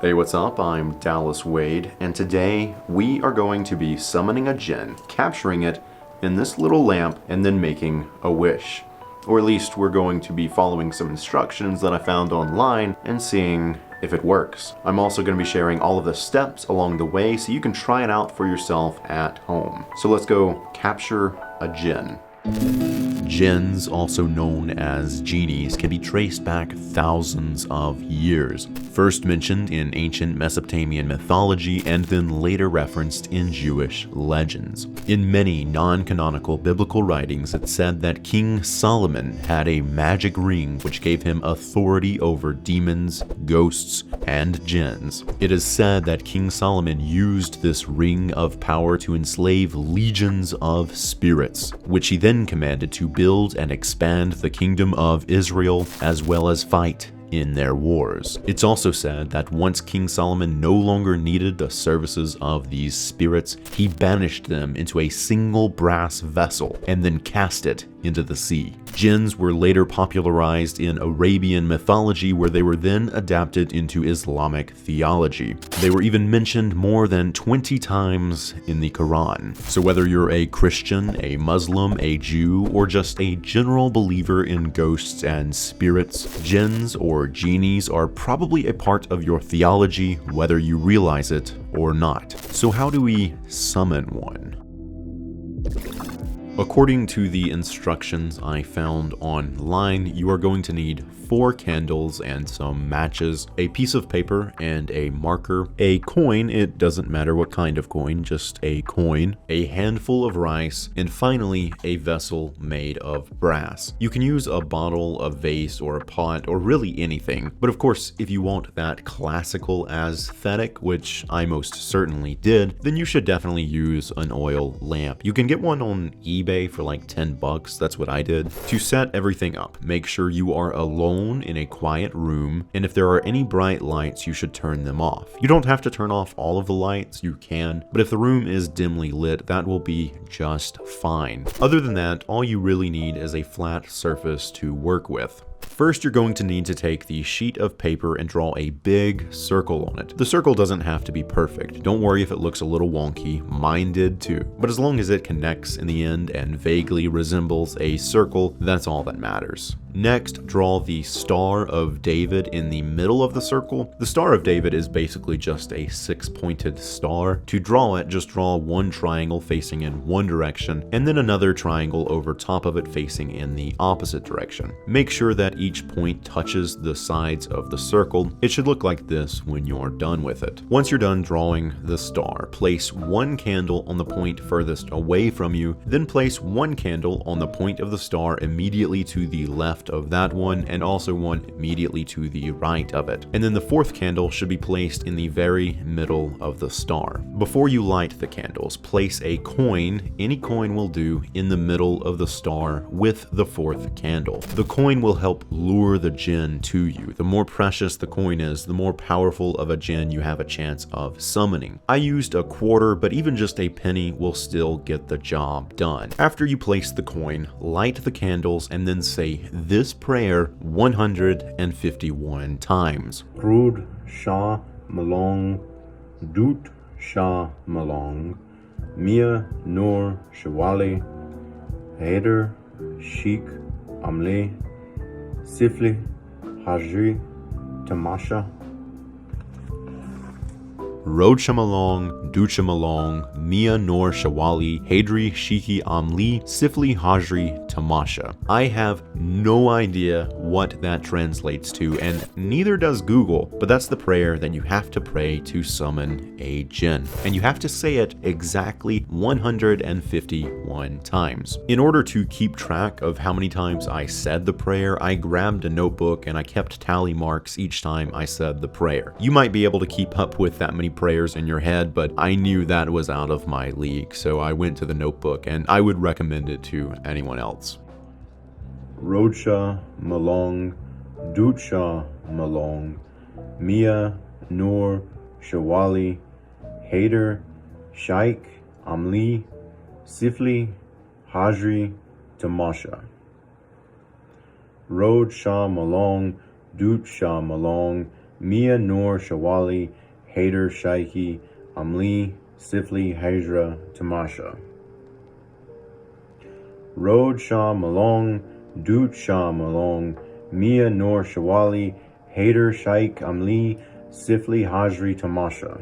Hey, what's up? I'm Dallas Wade, and today we are going to be summoning a Djinn, capturing it in this little lamp, and then making a wish. Or at least we're going to be following some instructions that I found online and seeing if it works. I'm also going to be sharing all of the steps along the way so you can try it out for yourself at home. So let's go capture a Djinn. Jinns, also known as genies, can be traced back thousands of years. First mentioned in ancient Mesopotamian mythology and then later referenced in Jewish legends. In many non-canonical biblical writings, it's said that King Solomon had a magic ring which gave him authority over demons, ghosts, and jinns. It is said that King Solomon used this ring of power to enslave legions of spirits, which he then commanded to build and expand the kingdom of Israel, as well as fight in their wars. It's also said that once King Solomon no longer needed the services of these spirits, he banished them into a single brass vessel and then cast it into the sea. Jinns were later popularized in Arabian mythology, where they were then adapted into Islamic theology. They were even mentioned more than 20 times in the Quran. So whether you're a Christian, a Muslim, a Jew, or just a general believer in ghosts and spirits, jinns or genies are probably a part of your theology, whether you realize it or not. So how do we summon one? According to the instructions I found online, you are going to need 4 candles and some matches, a piece of paper and a marker, a coin, it doesn't matter what kind of coin, just a coin, a handful of rice, and finally a vessel made of brass. You can use a bottle, a vase, or a pot, or really anything, but of course if you want that classical aesthetic, which I most certainly did, then you should definitely use an oil lamp. You can get one on eBay for like 10 bucks, that's what I did. To set everything up, make sure you are alone in a quiet room, and if there are any bright lights, you should turn them off. You don't have to turn off all of the lights, you can, but if the room is dimly lit, that will be just fine. Other than that, all you really need is a flat surface to work with. First, you're going to need to take the sheet of paper and draw a big circle on it. The circle doesn't have to be perfect. Don't worry if it looks a little wonky, mine did too. But as long as it connects in the end and vaguely resembles a circle, that's all that matters. Next, draw the Star of David in the middle of the circle. The Star of David is basically just a 6-pointed star. To draw it, just draw one triangle facing in one direction, and then another triangle over top of it facing in the opposite direction. Make sure that each point touches the sides of the circle. It should look like this when you're done with it. Once you're done drawing the star, place one candle on the point furthest away from you, then place one candle on the point of the star immediately to the left of that one, and also one immediately to the right of it. And then the 4th candle should be placed in the very middle of the star. Before you light the candles, place a coin, any coin will do, in the middle of the star with the 4th candle. The coin will help lure the Djinn to you. The more precious the coin is, the more powerful of a Djinn you have a chance of summoning. I used a quarter, but even just a penny will still get the job done. After you place the coin, light the candles and then say this prayer 151 times. Rud Shah Malong, Dut Shah Malong, Mia Nur Shawali, Haider Sheikh Amle, Sifli Hajri Tamasha. Rod Shamalong, Dut Shamalong, Mia Nor Shawali, Hadri Shiki Amli, Sifli Hajri Tamasha. I have no idea what that translates to, and neither does Google, but that's the prayer that you have to pray to summon a Djinn. And you have to say it exactly 151 times. In order to keep track of how many times I said the prayer, I grabbed a notebook and I kept tally marks each time I said the prayer. You might be able to keep up with that many prayers in your head, but I knew that was out of my league, so I went to the notebook, and I would recommend it to anyone else. Rodsha Malong, Dutsha Malong, Mia Nur Shawali, Haider Shaikh Amli, Sifli Hajri Tamasha. Rod Shah Malong, Dut Shah Malong, Mia Noor Shawali, Hader Shaiki, Amli, Sifli Hajra Tamasha. Rod Shah Malong, Doot Shah Malong, Mia Noor Shawali, Hader Shaikh Amli, Sifli Hajri Tamasha.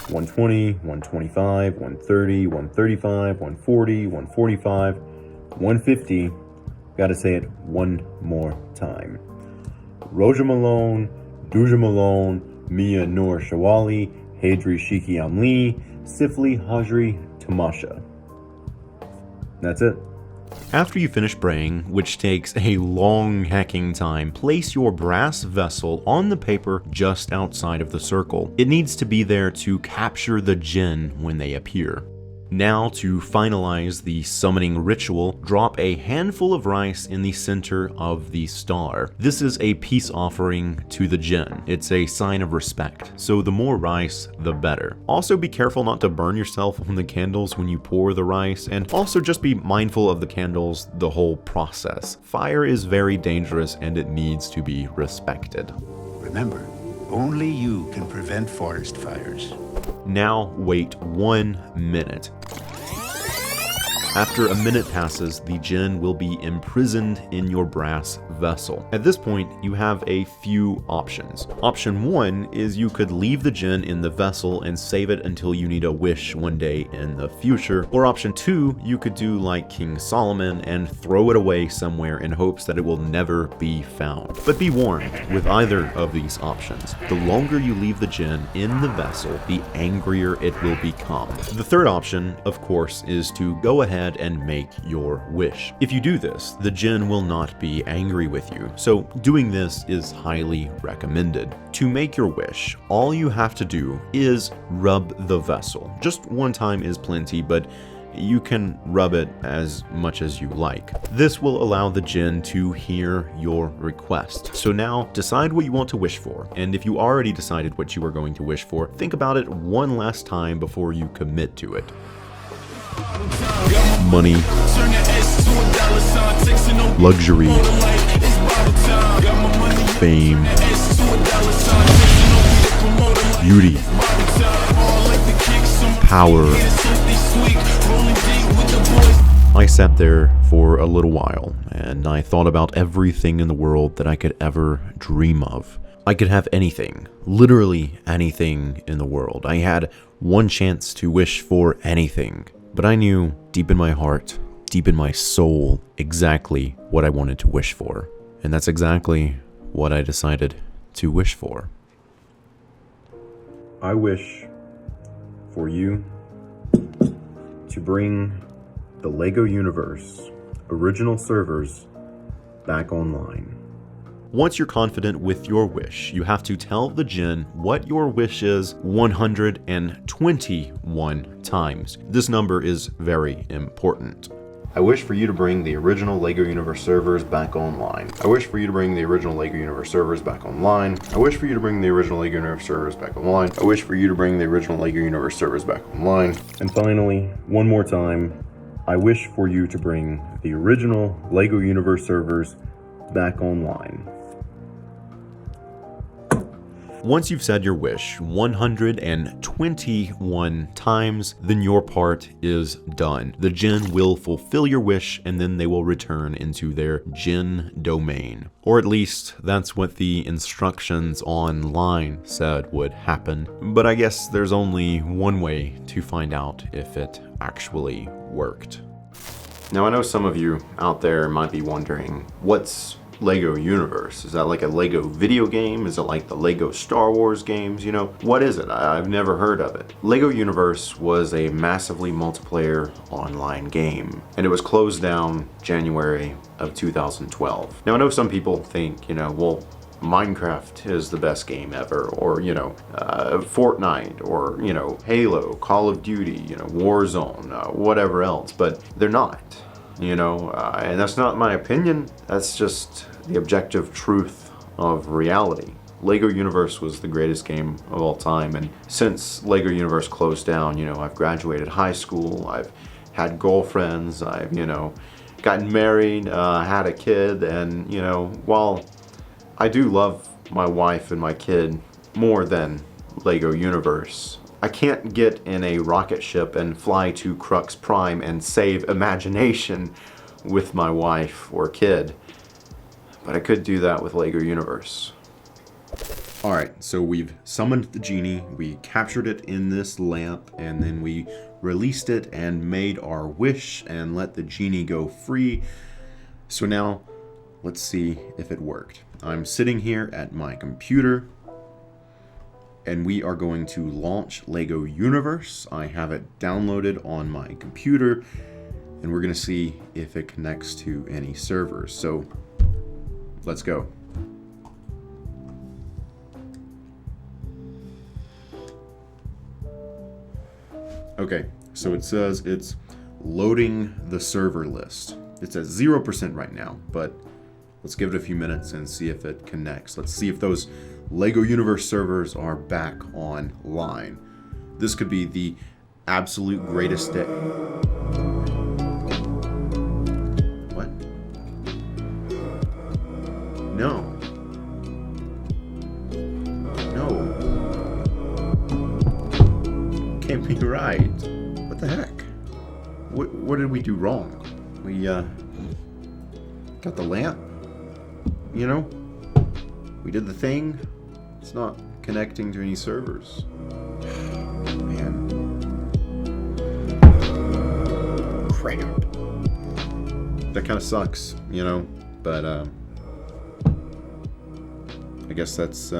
120, 125, 130, 135, 140, 145, 150. Gotta say it one more time. Roja Malone, Duja Malone, Mia Noor Shawali, Hadri Shiki Amli, Sifli Hajri Tamasha. That's it. After you finish praying, which takes a long hacking time, place your brass vessel on the paper just outside of the circle. It needs to be there to capture the jinn when they appear. Now, to finalize the summoning ritual, drop a handful of rice in the center of the star. This is a peace offering to the jinn. It's a sign of respect, so the more rice, the better. Also, be careful not to burn yourself on the candles when you pour the rice, and also just be mindful of the candles the whole process. Fire is very dangerous and it needs to be respected. Remember, only you can prevent forest fires. Now wait 1 minute. After a minute passes, the jinn will be imprisoned in your brass vessel. At this point, you have a few options. Option 1 is you could leave the jinn in the vessel and save it until you need a wish one day in the future. Or option 2, you could do like King Solomon and throw it away somewhere in hopes that it will never be found. But be warned, with either of these options, the longer you leave the jinn in the vessel, the angrier it will become. The third option, of course, is to go ahead and make your wish. If you do this, the jinn will not be angry with you, so doing this is highly recommended. To make your wish, all you have to do is rub the vessel. Just one time is plenty, but you can rub it as much as you like. This will allow the jinn to hear your request. So now decide what you want to wish for, and if you already decided what you are going to wish for, think about it one last time before you commit to it. Money, luxury, fame, beauty, power. I sat there for a little while and I thought about everything in the world that I could ever dream of. I could have anything, literally anything in the world. I had one chance to wish for anything. But I knew deep in my heart, deep in my soul, exactly what I wanted to wish for. And that's exactly what I decided to wish for. I wish for you to bring the LEGO Universe original servers back online. Once you're confident with your wish, you have to tell the jinn what your wish is 121 times. This number is very important. I wish for you to bring the original LEGO Universe servers back online. I wish for you to bring the original LEGO Universe servers back online. I wish for you to bring the original LEGO Universe servers back online. I wish for you to bring the original LEGO Universe servers back online. And finally, one more time, I wish for you to bring the original LEGO Universe servers back online. Once you've said your wish 121 times, then your part is done. The jinn will fulfill your wish and then they will return into their jinn domain. Or at least that's what the instructions online said would happen. But I guess there's only one way to find out if it actually worked. Now I know some of you out there might be wondering, what's LEGO Universe? Is that like a LEGO video game? Is it like the LEGO Star Wars games? You know, what is it? I've never heard of it. LEGO Universe was a massively multiplayer online game, and it was closed down January of 2012. Now I know some people think, you know, well, Minecraft is the best game ever, or, you know, Fortnite, or, you know, Halo, Call of Duty, you know, Warzone, whatever else, but they're not. You know, and that's not my opinion, that's just the objective truth of reality. LEGO Universe was the greatest game of all time, and since LEGO Universe closed down, you know, I've graduated high school, I've had girlfriends, I've, you know, gotten married, had a kid, and, you know, while I do love my wife and my kid more than Lego Universe. I can't get in a rocket ship and fly to Crux Prime and save Imagination with my wife or kid, but I could do that with Lego Universe. Alright, so we've summoned the genie, we captured it in this lamp, and then we released it and made our wish and let the genie go free. So now, let's see if it worked. I'm sitting here at my computer, and we are going to launch Lego Universe. I have it downloaded on my computer, and we're going to see if it connects to any servers. So, let's go. Okay, so it says it's loading the server list. It's at 0% right now, but let's give it a few minutes and see if it connects. Let's see if those Lego Universe servers are back online. This could be the absolute greatest day. What? No. No. Can't be right. What the heck? What did we do wrong? We got the lamp, you know? We did the thing. It's not connecting to any servers. Man. Crap. That kind of sucks, you know? But I guess that's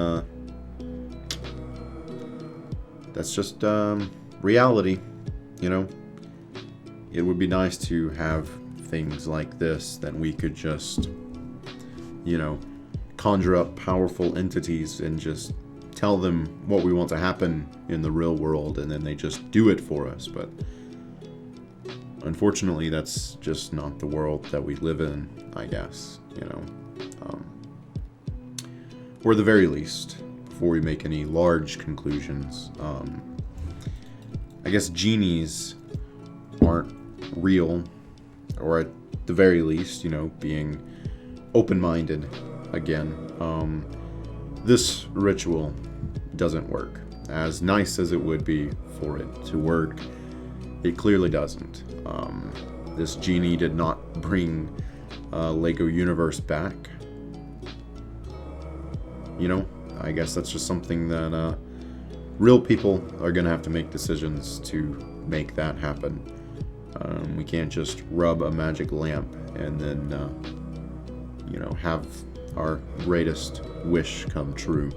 just reality, you know? It would be nice to have things like this that we could just, you know, conjure up powerful entities and just tell them what we want to happen in the real world, and then they just do it for us. But unfortunately, that's just not the world that we live in, I guess, you know. Or at the very least, before we make any large conclusions, I guess genies aren't real, or at the very least, you know, being open-minded again. This ritual doesn't work. As nice as it would be for it to work, it clearly doesn't. This genie did not bring Lego Universe back. You know, I guess that's just something that real people are gonna have to make decisions to make that happen. We can't just rub a magic lamp and then, you know, have our greatest wish come true.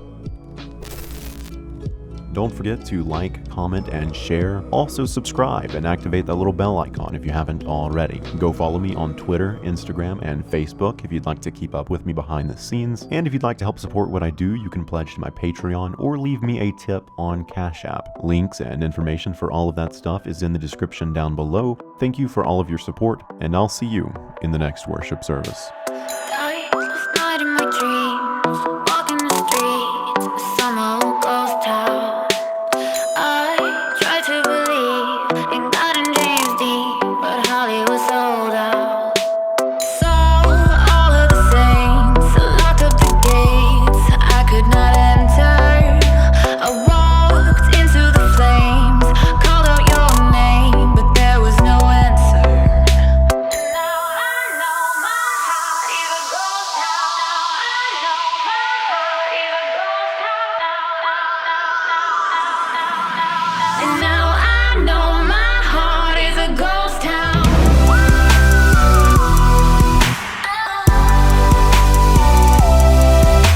Don't forget to like, comment, and share. Also subscribe and activate that little bell icon if you haven't already. Go follow me on Twitter, Instagram, and Facebook if you'd like to keep up with me behind the scenes. And if you'd like to help support what I do, you can pledge to my Patreon or leave me a tip on Cashapp. Links and information for all of that stuff is in the description down below. Thank you for all of your support, and I'll see you in the next worship service.